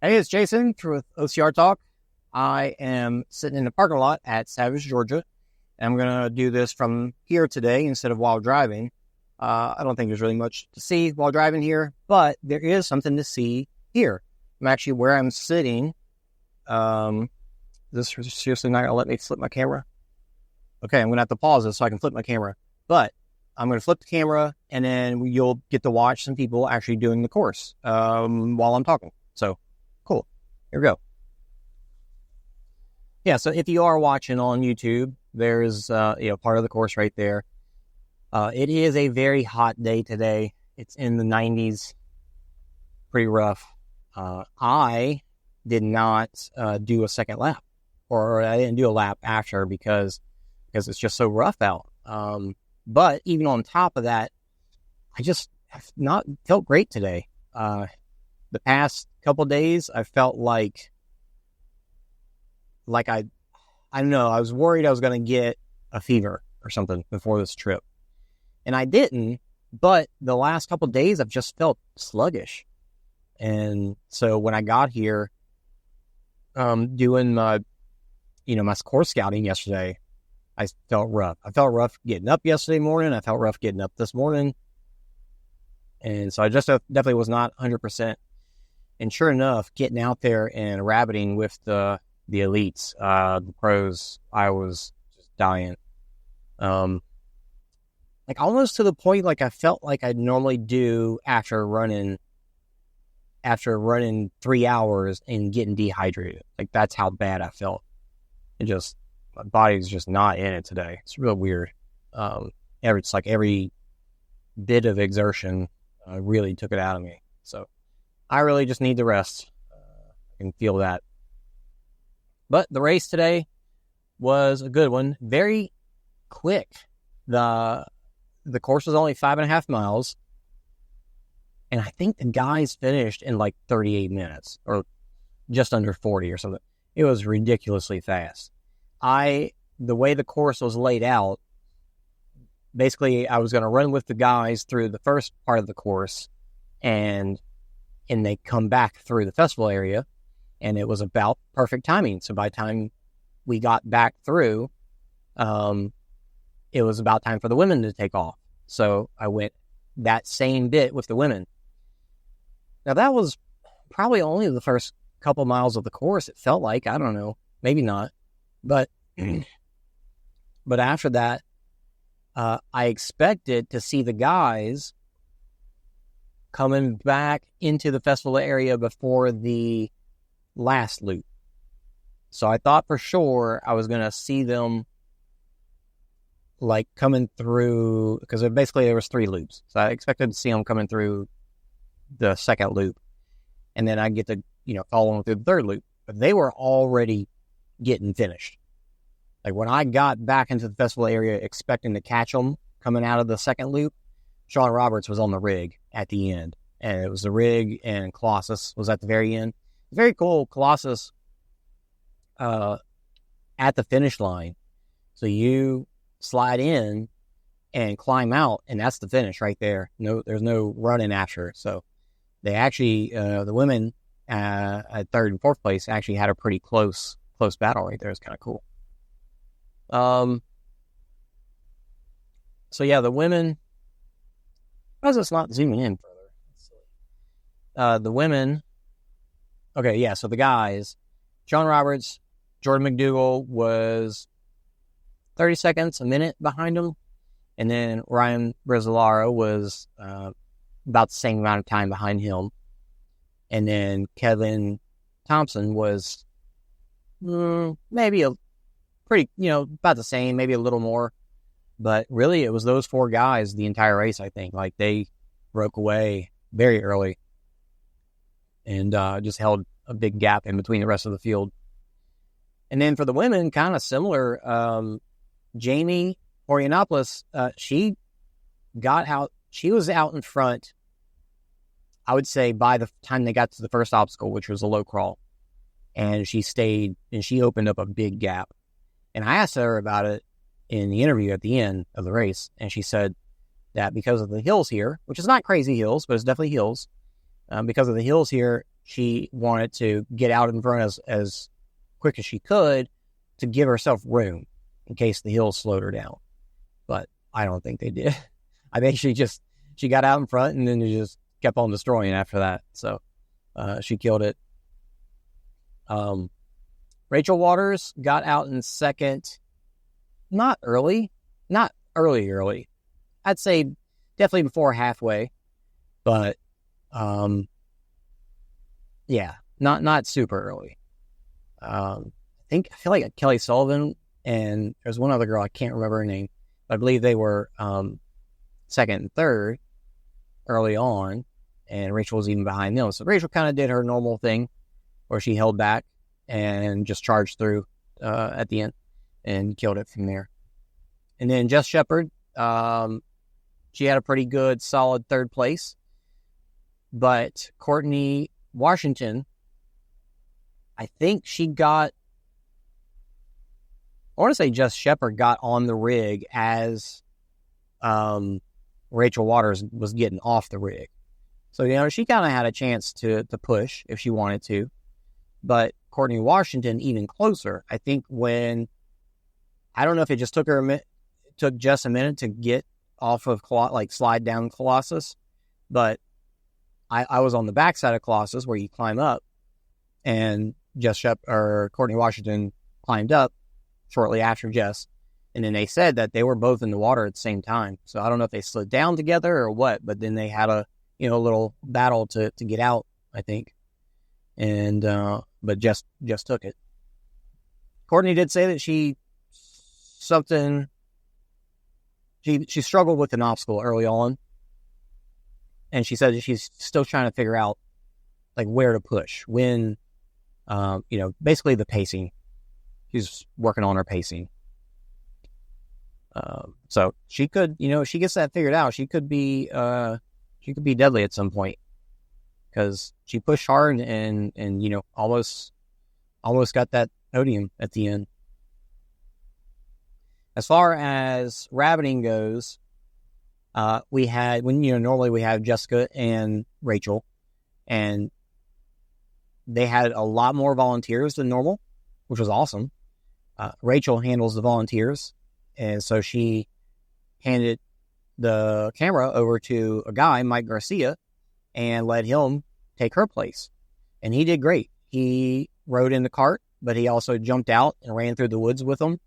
Hey, it's Jason with OCR Talk. I am sitting in the parking lot at Savage, Georgia, and I'm going to do this from here today instead of while driving. I don't think there's really much to see while driving here, but there is something to see here. I'm actually where I'm sitting. This is seriously not going to let me flip my camera. Okay, I'm going to have to pause this so I can flip my camera. But I'm going to flip the camera, and then you'll get to watch some people actually doing the course while I'm talking. So, cool. Here we go. Yeah, so if you are watching on YouTube, there's part of the course right there. It is a very hot day today. It's in the 90s. Pretty rough. I did not do a second lap, or I didn't do a lap after because it's just so rough out. But even on top of that, I just have not felt great today. The past couple of days, I felt like I don't know, I was worried I was going to get a fever or something before this trip. And I didn't, but the last couple of days, I've just felt sluggish. And so when I got here, doing my course scouting yesterday, I felt rough. I felt rough getting up yesterday morning. I felt rough getting up this morning. And so I just definitely was not 100%. And sure enough, getting out there and rabbiting with the elites, the pros, I was just dying. Like almost to the point like I felt like I'd normally do after running 3 hours and getting dehydrated. Like that's how bad I felt. My body's just not in it today. It's real weird. It's like every bit of exertion really took it out of me. So I really just need the rest. I can feel that. But the race today was a good one. Very quick. The course was only 5.5 miles. And I think the guys finished in like 38 minutes or just under 40 or something. It was ridiculously fast. The way the course was laid out, basically I was going to run with the guys through the first part of the course and they come back through the festival area, and it was about perfect timing. So by the time we got back through, it was about time for the women to take off. So I went that same bit with the women. Now that was probably only the first couple miles of the course. It felt like, I don't know, maybe not. But after that, I expected to see the guys coming back into the festival area before the last loop. So I thought for sure I was going to see them like coming through, because basically there was 3 loops. So I expected to see them coming through the second loop. And then I get to, follow them through the third loop. But they were already getting finished. Like when I got back into the festival area expecting to catch them coming out of the second loop, Sean Roberts was on the rig at the end. And it was the rig and Colossus was at the very end. Very cool. Colossus at the finish line. So you slide in and climb out, and that's the finish right there. No, there's no running after. So they actually, the women at third and fourth place actually had a pretty close battle right there. It's kind of cool. So yeah, the women, why is this not zooming in further? The women, okay, yeah, so the guys, John Roberts, Jordan McDougall was 30 seconds, a minute behind him, and then Ryan Brizzolaro was about the same amount of time behind him, and then Kevin Thompson was maybe a pretty, about the same, maybe a little more. But really, it was those 4 guys the entire race, I think. Like, they broke away very early and just held a big gap in between the rest of the field. And then for the women, kind of similar. Jamie Orianopoulos, she got out. She was out in front, I would say, by the time they got to the first obstacle, which was a low crawl. And she stayed, and she opened up a big gap. And I asked her about it in the interview at the end of the race, and she said that because of the hills here, which is not crazy hills, but it's definitely hills, because of the hills here, she wanted to get out in front as quick as she could to give herself room in case the hills slowed her down. But I don't think they did. I think she got out in front and then they just kept on destroying after that. So she killed it. Rachel Waters got out in second, not early. I'd say definitely before halfway, but yeah, not super early. I feel like Kelly Sullivan and there's one other girl, I can't remember her name, but I believe they were second and third early on, and Rachel was even behind them. So Rachel kind of did her normal thing where she held back and just charged through at the end and killed it from there. And then Jess Shepard, she had a pretty good, solid third place. But Courtney Washington, I think she got, I want to say Jess Shepard got on the rig as Rachel Waters was getting off the rig. So, she kind of had a chance to push if she wanted to. But Courtney Washington, even closer, I think when, I don't know if it just took Jess a minute to get off of, slide down Colossus, but I was on the backside of Colossus where you climb up, and Courtney Washington climbed up shortly after Jess, and then they said that they were both in the water at the same time. So I don't know if they slid down together or what, but then they had a little battle to get out, I think, and but Jess took it. Courtney did say that she struggled with an obstacle early on. And she said that she's still trying to figure out where to push, when, basically the pacing. She's working on her pacing. So she could, if she gets that figured out, she could be deadly at some point, because she pushed hard and almost got that podium at the end. As far as rabbiting goes, we had, normally we have Jessica and Rachel, and they had a lot more volunteers than normal, which was awesome. Rachel handles the volunteers, and so she handed the camera over to a guy, Mike Garcia, and let him take her place. And he did great. He rode in the cart, but he also jumped out and ran through the woods with them.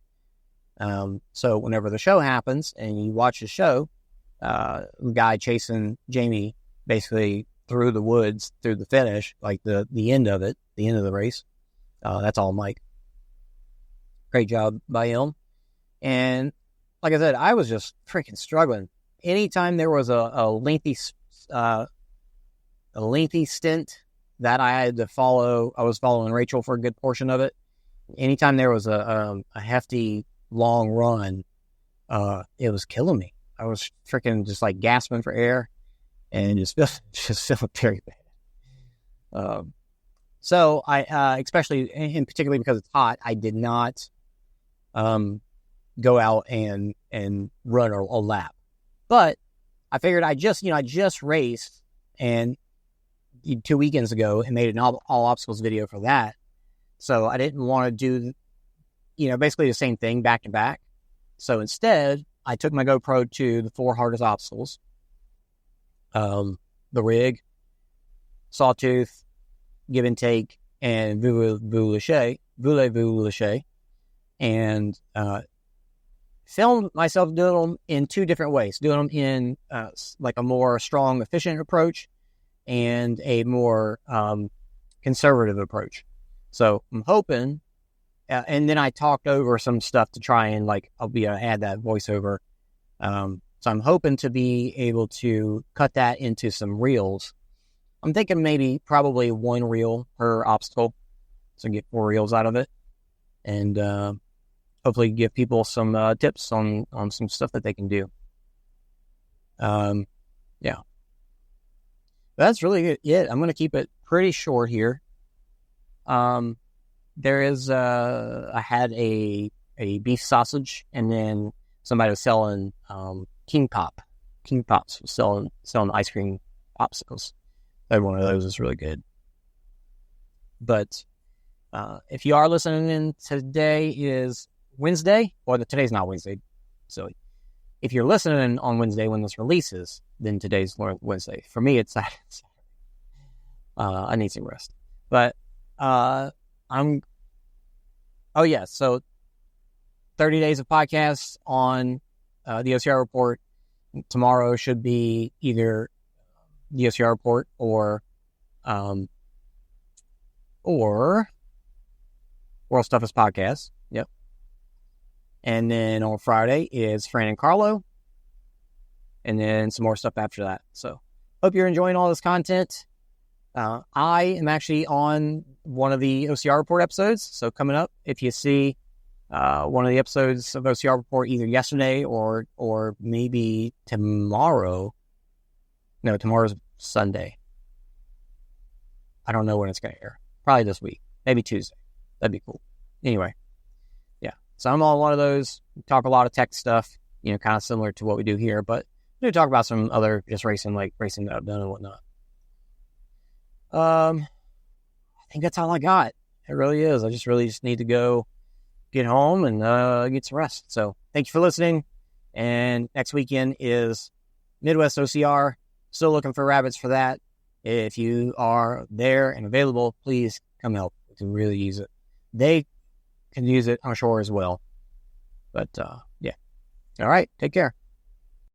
So whenever the show happens and you watch the show, the guy chasing Jamie basically through the woods, through the finish, the end of the race. That's all Mike. Great job by him. And like I said, I was just freaking struggling. Anytime there was a lengthy stint that I had to follow, I was following Rachel for a good portion of it. Anytime there was a hefty long run, it was killing me. I was freaking just gasping for air and just feeling very bad. So I, especially and particularly because it's hot, I did not go out and run a lap. But I figured I just raced and 2 weekends ago and made an all obstacles video for that. So I didn't want to do, basically the same thing back to back. So instead, I took my GoPro to the 4 hardest obstacles. The rig, Sawtooth, Give and Take, and Voulez-Vous-Lâcher, and filmed myself doing them in 2 different ways. Doing them in a more strong, efficient approach and a more conservative approach. So I'm hoping, and then I talked over some stuff to try and add that voiceover. So I'm hoping to be able to cut that into some reels. I'm thinking probably 1 reel per obstacle, so get 4 reels out of it, and hopefully give people some tips on some stuff that they can do. Yeah. That's really it. I'm going to keep it pretty short here. There is, I had a beef sausage, and then somebody was selling King Pops was selling ice cream popsicles. Every one of those is really good. But if you are listening in, today is Wednesday, or today's not Wednesday. So if you're listening on Wednesday when this releases, then today's Wednesday. For me, it's Saturday. I need some rest. But so 30 days of podcasts on the OCR report. Tomorrow should be either the OCR report or World Stuffest Podcast. Yep. And then on Friday is Fran and Carlo. And then some more stuff after that. So hope you're enjoying all this content. I am actually on one of the OCR report episodes. So coming up, if you see one of the episodes of OCR report either yesterday or maybe tomorrow. No, tomorrow's Sunday. I don't know when it's going to air. Probably this week. Maybe Tuesday. That'd be cool. Anyway, yeah. So I'm on one of those. We talk a lot of tech stuff, kind of similar to what we do here, but we do talk about some other just racing that I've done and whatnot. I think that's all I got. It really is. I just need to go get home and get some rest. So thank you for listening. And next weekend is Midwest OCR. Still looking for rabbits for that. If you are there and available, please come help. We can really use it. They can use it, I'm sure, as well. But, yeah. All right. Take care.